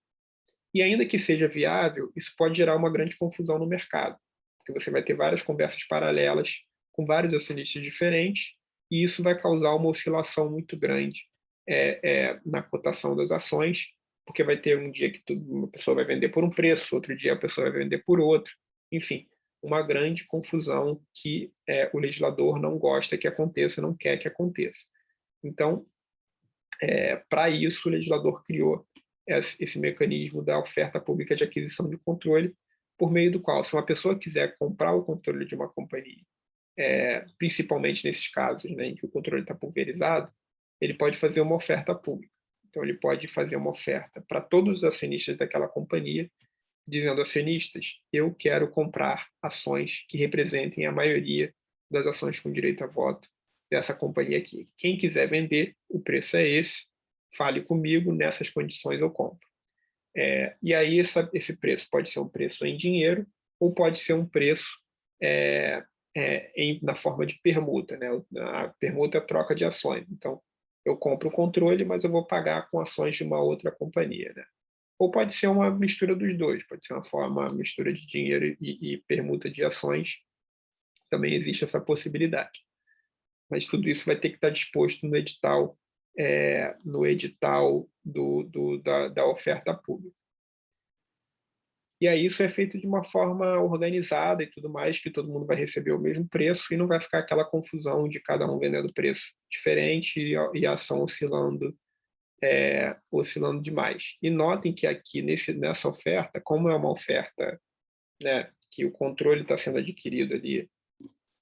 e ainda que seja viável, isso pode gerar uma grande confusão no mercado, porque você vai ter várias conversas paralelas com vários acionistas diferentes, e isso vai causar uma oscilação muito grande na cotação das ações, porque vai ter um dia que uma pessoa vai vender por um preço, outro dia a pessoa vai vender por outro, enfim, uma grande confusão que o legislador não gosta que aconteça, não quer que aconteça. Então, para isso, o legislador criou esse mecanismo da oferta pública de aquisição de controle, por meio do qual, se uma pessoa quiser comprar o controle de uma companhia, principalmente nesses casos, né, em que o controle está pulverizado, ele pode fazer uma oferta pública. Então, ele pode fazer uma oferta para todos os acionistas daquela companhia, dizendo: acionistas, eu quero comprar ações que representem a maioria das ações com direito a voto dessa companhia aqui. Quem quiser vender, o preço é esse, fale comigo, nessas condições eu compro. E aí esse preço pode ser um preço em dinheiro ou pode ser um preço na forma de permuta, né? A permuta é a troca de ações. Então, eu compro o controle, mas eu vou pagar com ações de uma outra companhia, né? Ou pode ser uma mistura dos dois, pode ser uma mistura de dinheiro e permuta de ações. Também existe essa possibilidade. mas tudo isso vai ter que estar disposto no edital da oferta pública. E aí isso é feito de uma forma organizada e tudo mais, que todo mundo vai receber o mesmo preço e não vai ficar aquela confusão de cada um vendendo preço diferente e a ação oscilando demais. E notem que aqui nessa oferta, como é uma oferta, né, que o controle está sendo adquirido ali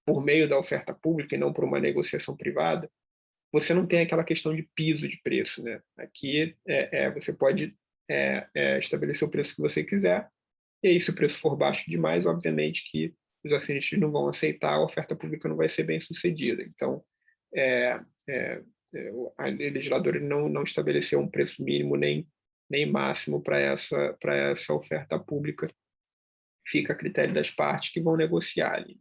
por meio da oferta pública e não por uma negociação privada, você não tem aquela questão de piso de preço, né? Aqui você pode estabelecer o preço que você quiser, e aí se o preço for baixo demais, obviamente que os acionistas não vão aceitar, a oferta pública não vai ser bem sucedida. Então, é, é, o legislador não estabeleceu um preço mínimo nem máximo para essa oferta pública. Fica a critério das partes que vão negociar ali.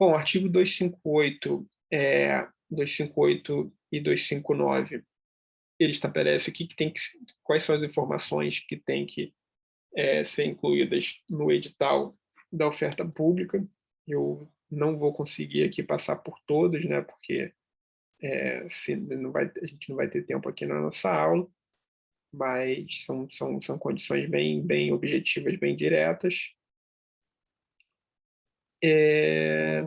Bom, artigo 258 e 259, ele estabelece o que tem quais são as informações que têm que ser incluídas no edital da oferta pública. Eu não vou conseguir aqui passar por todos, né, porque a gente não vai ter tempo aqui na nossa aula, mas são condições bem objetivas, bem diretas. E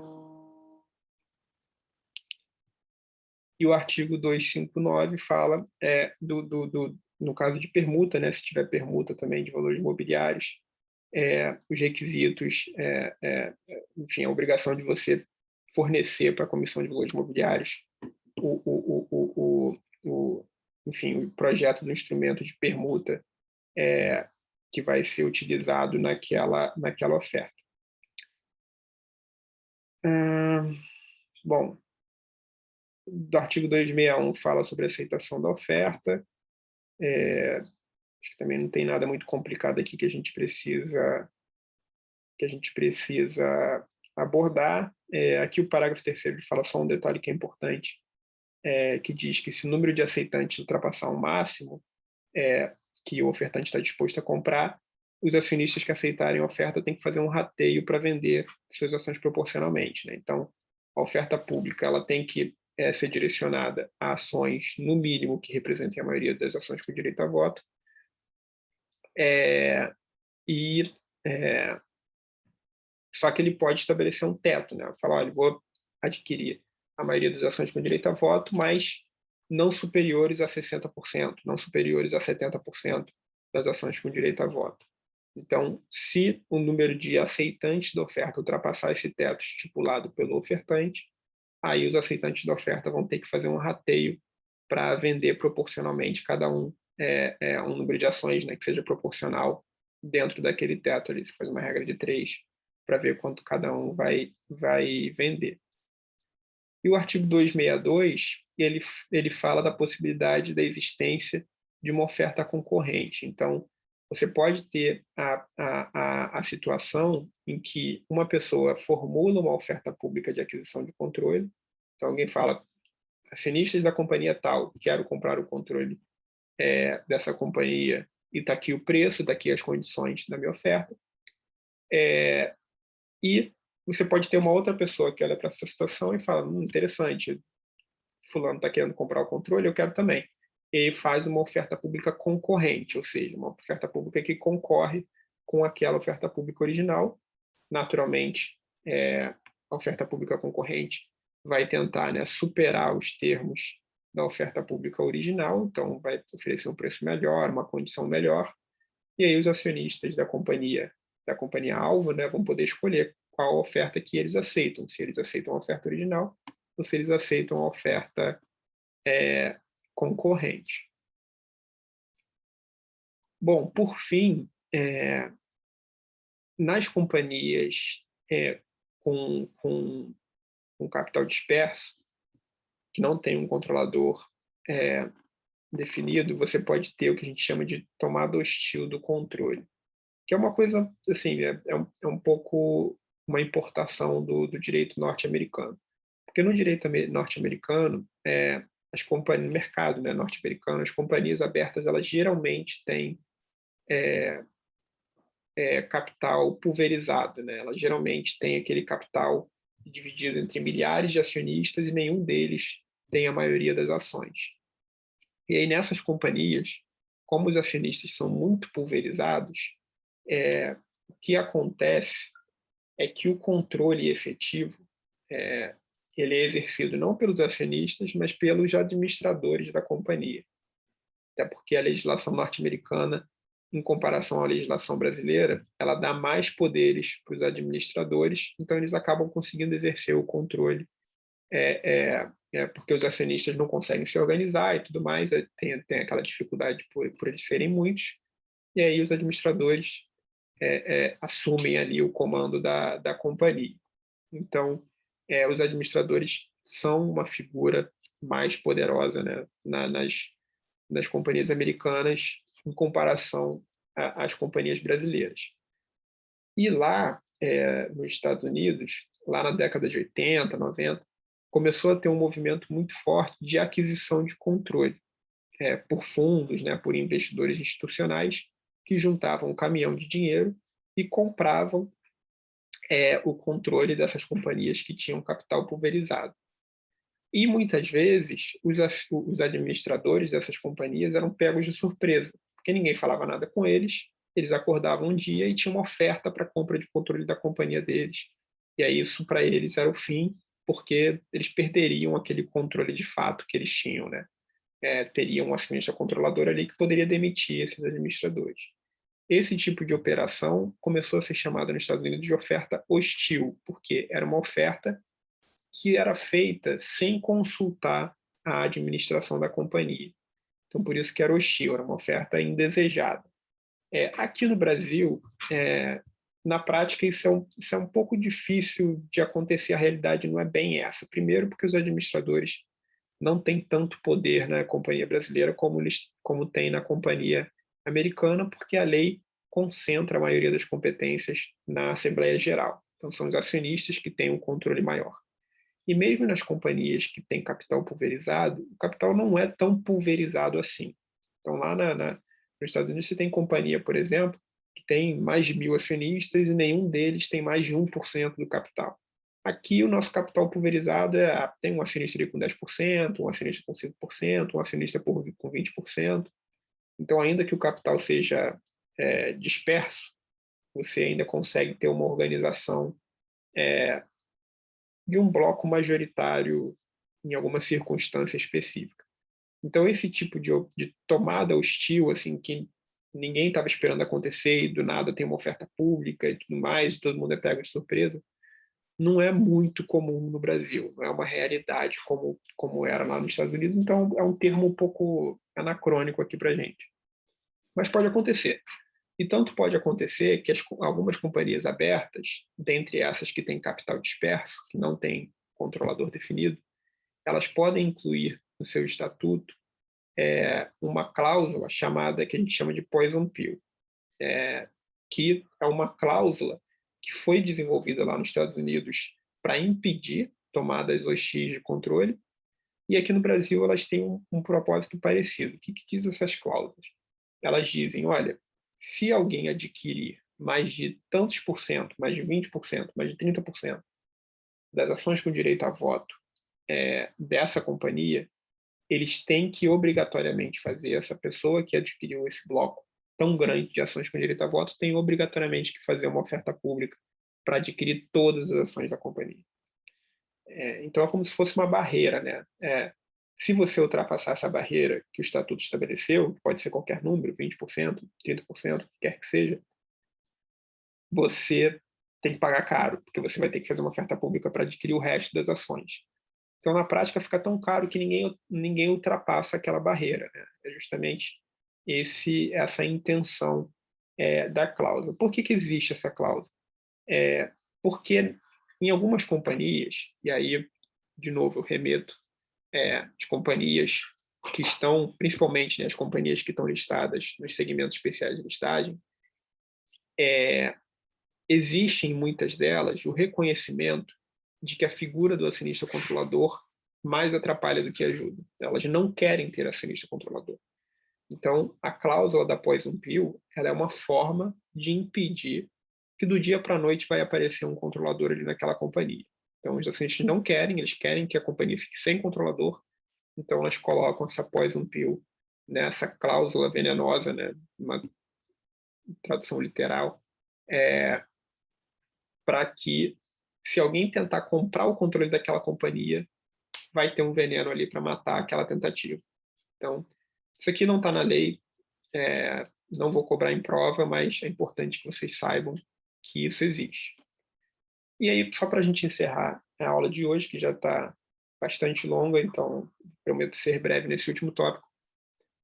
o artigo 259 fala no caso de permuta, né, se tiver permuta também de valores imobiliários, os requisitos, enfim, a obrigação de você fornecer para a Comissão de Valores Imobiliários enfim, o projeto do instrumento de permuta que vai ser utilizado naquela oferta. Bom, do artigo 261 fala sobre a aceitação da oferta. Acho que também não tem nada muito complicado aqui que a gente precisa abordar. Aqui o parágrafo 3º fala só um detalhe que é importante, que diz que se o número de aceitantes ultrapassar o máximo que o ofertante está disposto a comprar, os acionistas que aceitarem a oferta têm que fazer um rateio para vender suas ações proporcionalmente, né? Então, a oferta pública ela tem que ser direcionada a ações, no mínimo, que representem a maioria das ações com direito a voto, só que ele pode estabelecer um teto, né? Falar, olha, vou adquirir a maioria das ações com direito a voto, mas não superiores a 60%, não superiores a 70% das ações com direito a voto. Então, se o número de aceitantes da oferta ultrapassar esse teto estipulado pelo ofertante, aí os aceitantes da oferta vão ter que fazer um rateio para vender proporcionalmente cada um um número de ações, né, que seja proporcional dentro daquele teto ali. Se faz uma regra de 3 para ver quanto cada um vai vender. E o artigo 262, ele fala da possibilidade da existência de uma oferta concorrente. Então, você pode ter a situação em que uma pessoa formula uma oferta pública de aquisição de controle. Então, alguém fala, acionistas da companhia tal, quero comprar o controle dessa companhia, e está aqui o preço, está aqui as condições da minha oferta. E você pode ter uma outra pessoa que olha para essa situação e fala, interessante, fulano está querendo comprar o controle, eu quero também. E faz uma oferta pública concorrente, ou seja, uma oferta pública que concorre com aquela oferta pública original. Naturalmente, a oferta pública concorrente vai tentar, né, superar os termos da oferta pública original, então vai oferecer um preço melhor, uma condição melhor, e aí os acionistas da companhia alvo, né, vão poder escolher qual oferta que eles aceitam, se eles aceitam a oferta original ou se eles aceitam a oferta concorrente. Bom, por fim, nas companhias com capital disperso, que não tem um controlador definido, você pode ter o que a gente chama de tomada hostil do controle, que é uma coisa, assim, é um pouco uma importação do direito norte-americano. Porque no direito norte-americano, as companhias, no mercado, né, norte-americano, as companhias abertas, elas geralmente têm capital pulverizado, né? Elas geralmente têm aquele capital dividido entre milhares de acionistas e nenhum deles tem a maioria das ações. E aí, nessas companhias, como os acionistas são muito pulverizados, o que acontece é que o controle efetivo é, ele é exercido não pelos acionistas, mas pelos administradores da companhia. Até porque a legislação norte-americana, em comparação à legislação brasileira, ela dá mais poderes para os administradores, então eles acabam conseguindo exercer o controle, porque os acionistas não conseguem se organizar e tudo mais, tem aquela dificuldade por eles serem muitos, e aí os administradores assumem ali o comando da companhia. Então, os administradores são uma figura mais poderosa, né, nas companhias americanas em comparação às companhias brasileiras. E lá, nos Estados Unidos, lá na década de 80, 90, começou a ter um movimento muito forte de aquisição de controle por fundos, né, por investidores institucionais que juntavam um caminhão de dinheiro e compravam o controle dessas companhias que tinham capital pulverizado. E muitas vezes os administradores dessas companhias eram pegos de surpresa, porque ninguém falava nada com eles, eles acordavam um dia e tinha uma oferta para compra de controle da companhia deles. E aí isso para eles era o fim, porque eles perderiam aquele controle de fato que eles tinham, né? Teria um acionista controlador ali que poderia demitir esses administradores. Esse tipo de operação começou a ser chamada nos Estados Unidos de oferta hostil, porque era uma oferta que era feita sem consultar a administração da companhia. Então, por isso que era hostil, era uma oferta indesejada. Aqui no Brasil, na prática, isso é um pouco difícil de acontecer, a realidade não é bem essa. Primeiro, porque os administradores não têm tanto poder na companhia brasileira como tem na companhia americana, porque a lei concentra a maioria das competências na Assembleia Geral. Então, são os acionistas que têm um controle maior. E mesmo nas companhias que têm capital pulverizado, o capital não é tão pulverizado assim. Então, lá nos Estados Unidos, você tem companhia, por exemplo, que tem mais de 1.000 acionistas e nenhum deles tem mais de 1% do capital. Aqui, o nosso capital pulverizado tem um acionista ali com 10%, um acionista com 5%, um acionista com 20%. Então, ainda que o capital seja disperso, você ainda consegue ter uma organização de um bloco majoritário em alguma circunstância específica. Então, esse tipo de tomada hostil, assim, que ninguém estava esperando acontecer e do nada tem uma oferta pública e tudo mais, e todo mundo é pego de surpresa, não é muito comum no Brasil, não é uma realidade como era lá nos Estados Unidos, então é um termo um pouco anacrônico aqui para a gente. Mas pode acontecer. E tanto pode acontecer que algumas companhias abertas, dentre essas que têm capital disperso, que não têm controlador definido, elas podem incluir no seu estatuto uma cláusula chamada, que a gente chama de poison pill, que é uma cláusula que foi desenvolvida lá nos Estados Unidos para impedir tomadas hostis de controle, e aqui no Brasil elas têm um propósito parecido. O que diz essas cláusulas? Elas dizem, olha, se alguém adquirir mais de tantos por cento, mais de 20%, mais de 30% das ações com direito a voto dessa companhia, eles têm que obrigatoriamente fazer, essa pessoa que adquiriu esse bloco tão grande de ações com direito a voto tem obrigatoriamente que fazer uma oferta pública para adquirir todas as ações da companhia. Então é como se fosse uma barreira, né? Se você ultrapassar essa barreira que o estatuto estabeleceu, pode ser qualquer número, 20%, 30%, o que quer que seja, você tem que pagar caro, porque você vai ter que fazer uma oferta pública para adquirir o resto das ações. Então, na prática, fica tão caro que ninguém ultrapassa aquela barreira, né? É justamente essa intenção da cláusula. Por que existe essa cláusula? Porque em algumas companhias, e aí, de novo, eu remeto de companhias que estão, principalmente, né, as companhias que estão listadas nos segmentos especiais de listagem, existe em muitas delas o reconhecimento de que a figura do acionista controlador mais atrapalha do que ajuda. Elas não querem ter acionista controlador. Então, a cláusula da poison pill, ela é uma forma de impedir que do dia para a noite vai aparecer um controlador ali naquela companhia. Então, os acionistas não querem, eles querem que a companhia fique sem controlador, então elas colocam essa poison pill, né, essa cláusula venenosa, né, uma tradução literal, para que, se alguém tentar comprar o controle daquela companhia, vai ter um veneno ali para matar aquela tentativa. Então, isso aqui não está na lei, não vou cobrar em prova, mas é importante que vocês saibam que isso existe. E aí, só para a gente encerrar a aula de hoje, que já está bastante longa, então prometo ser breve nesse último tópico.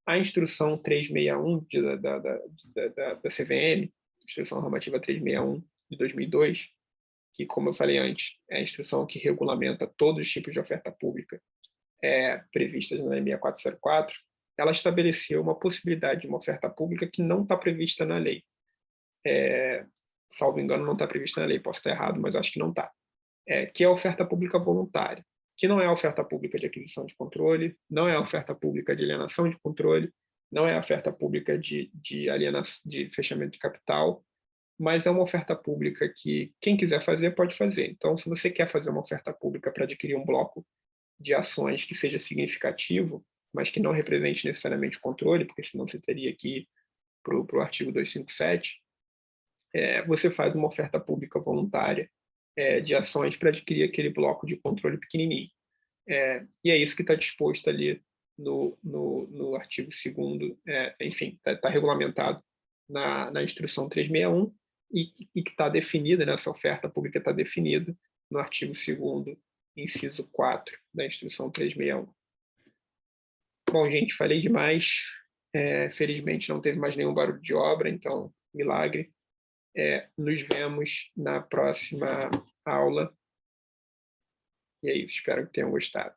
A instrução 361 da CVM, instrução normativa 361 de 2002, que, como eu falei antes, é a instrução que regulamenta todos os tipos de oferta pública previstas na Lei 6404, ela estabeleceu uma possibilidade de uma oferta pública que não está prevista na lei. Salvo engano, não está prevista na lei, posso estar errado, mas acho que não está. Que é a oferta pública voluntária, que não é a oferta pública de aquisição de controle, não é a oferta pública de alienação de controle, não é a oferta pública de fechamento de capital, mas é uma oferta pública que quem quiser fazer pode fazer. Então, se você quer fazer uma oferta pública para adquirir um bloco de ações que seja significativo, mas que não represente necessariamente o controle, porque senão você teria que ir para o artigo 257, você faz uma oferta pública voluntária de ações para adquirir aquele bloco de controle pequenininho. E é isso que está disposto ali no artigo 2º, enfim, está regulamentado na instrução 361 e que está definida, né, essa oferta pública está definida no artigo 2º, inciso 4 da instrução 361. Bom, gente, falei demais. Felizmente não teve mais nenhum barulho de obra, então, milagre. Nos vemos na próxima aula. E é isso, espero que tenham gostado.